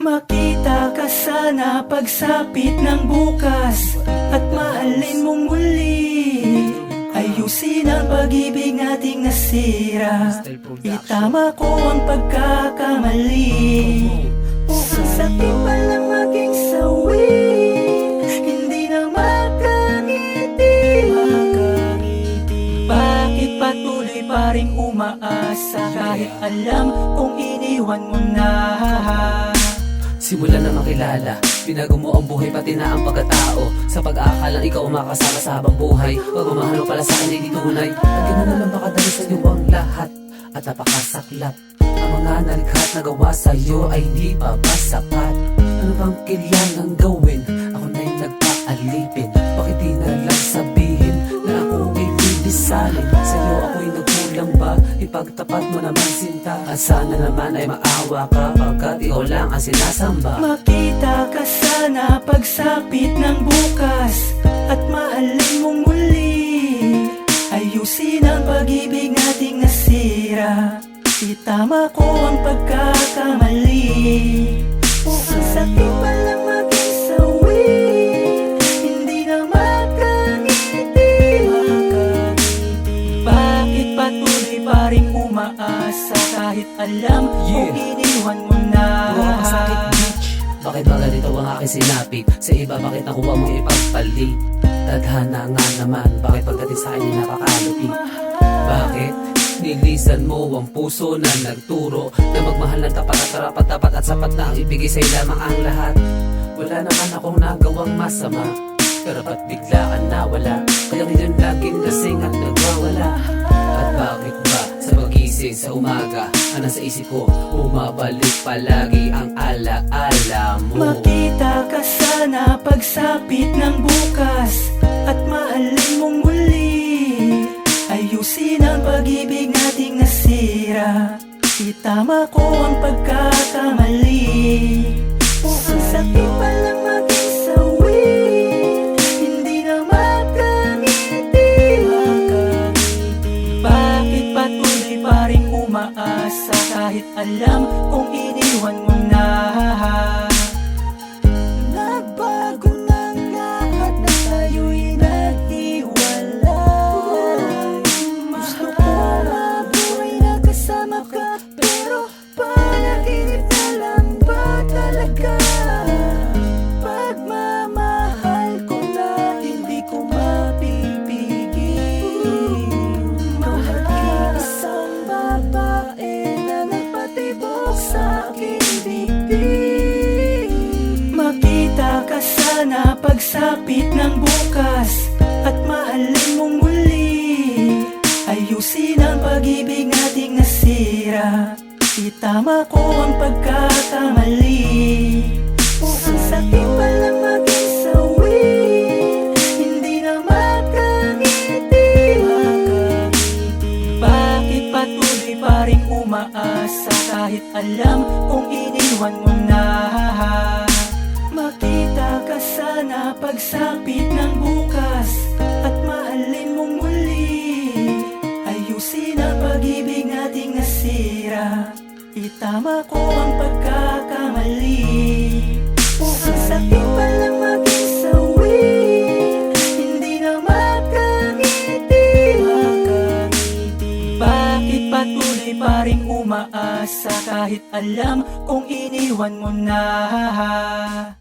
Makita ka sana pagsapit ng bukas at mahalin mong muli. Ayusin ang pag-ibig nating nasira. Itama ko ang pagkakamali. Upang sa tipa lang maging sawi, hindi na makangiti. Bakit patuloy pa rin umaasa kahit alam kung iniwan mo na? Simula na makilala, binago mo ang buhay pati na ang pagkatao. Sa pag-aakalang ikaw makasama sa habang buhay, pagmamahal mo pala sa akin ay di tunay. Ang gano'n na lang baka dahil sa iyo ang lahat at napakasaklap. Ang mga nalikhat na gawa sa'yo ay di pa ba sapat? Ano bang kailangang gawin? Ako na'y nagpaalipin. Bakit di na lang sabihin na ako ay bibisalin? Sa'yo ako'y nagkulang ba? Ipagtapat mo naman sinta. At sana naman ay maawa ka pagkat ikaw lang ang sinasamba. Makita ka sana pagsapit ng bukas at mahalin mong muli. Ayusin ang pag-ibig nating nasira. Itama ko ang pagkakamali. Upang sa tipa lang maging sawi, hindi na makangiti. Bakit patuloy pa rin umaasa kahit alam kung iniwan mo na? Sakit bitch, bakit ba ganito ang aking sinapit? Sa iba bakit nakuha mo ipagpalit? Tadhana nga naman, bakit pagdating sa akin ay napakalupit? Bakit? Nilisan mo ang puso na nagturo na magmahal ng tapat at karapat dapat at sapat na ang ibigay sa'yo lamang ang lahat. Wala naman akong nagawang masama, pero ba't bigla ka nawala? Kaya ngayon laging lasing at nagwawala. At bakit ba sa pagising sa umaga ang nasa isip ko bumabalik palagi ang alaala mo? Makita ka sana pagsapit ng bukas at mahalin mong muli. Ayusin ang pag-ibig nating nasira. Itama ko ang pagkakamali. Upang sa tipa lang maging sawi, hindi na makangiti. Bakit patuloy pa rin umaasa kahit alam kung iniwan mo na? Nagbago ng lahat na tayo'y naghiwalay. Gusto ko mabuhay na kasama ka, pero panaginip na lang ba talaga? Pagmamahal ko na hindi ko mapipigil. Mahal isang babae na nagpatibok sa aking bibig. Makita ka sana pagsapit ng bukas at mahalin mong muli. Ayusin ang pag-ibig nating nasira. Itama ko ang pagkakamali. Upang sa tipa lang maging sawi, hindi na makangiti. Bakit patuloy pa rin umaasa kahit alam kung iniwan mo na? Makita ka sana pagsapit ng bukas at mahalin mong muli. Ayusin ang pag-ibig nating nasira. Itama ko ang pagkakamali. Upang sa tipa lang maging sawi, hindi na makangiti. Bakit patuloy pa rin umaasa kahit alam kung iniwan mo na?